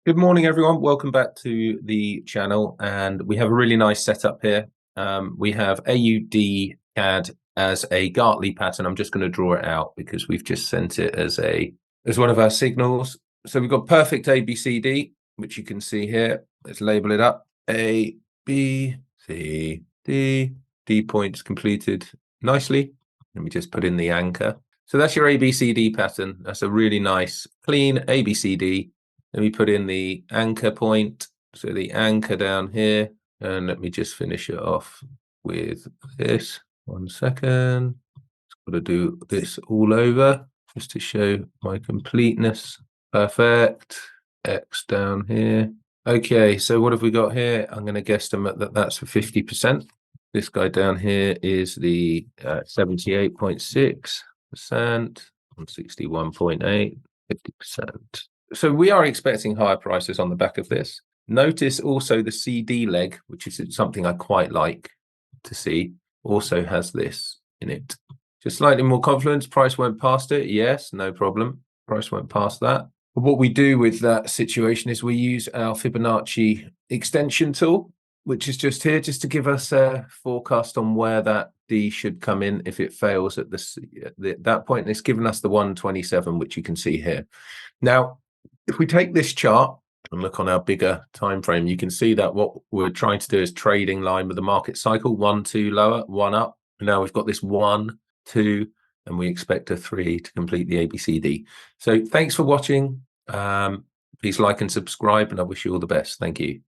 Good morning, everyone. Welcome back to the channel, and we have a really nice setup here. We have AUD CAD as a Gartley pattern. I'm just going to draw it out because we've just sent it as one of our signals. So we've got perfect ABCD, which you can see here. Let's label it up. A, B, C, D. D points completed nicely. Let me just put in the anchor. So that's your ABCD pattern. That's a really nice, clean ABCD. Let me put in the anchor point. So the anchor down here, and let me just finish it off with this. 1 second. Got to do this all over just to show my completeness. Perfect. X down here. Okay, so what have we got here? I'm going to guesstimate that that's for 50%. This guy down here is the 78.6%, 61.8, 50%. So we are expecting higher prices on the back of this. Notice also the CD leg, which is something I quite like to see, also has this in it. Just slightly more confidence. Price went past it. Yes, no problem. Price went past that. But what we do with that situation is we use our Fibonacci extension tool, which is just here, just to give us a forecast on where that D should come in if it fails at that point. And it's given us the 127, which you can see here. Now, if we take this chart and look on our bigger time frame, you can see that what we're trying to do is trading line with the market cycle, 1, 2 lower, 1 up. Now we've got this 1, 2, and we expect a 3 to complete the ABCD. So thanks for watching. Please like and subscribe, and I wish you all the best. Thank you.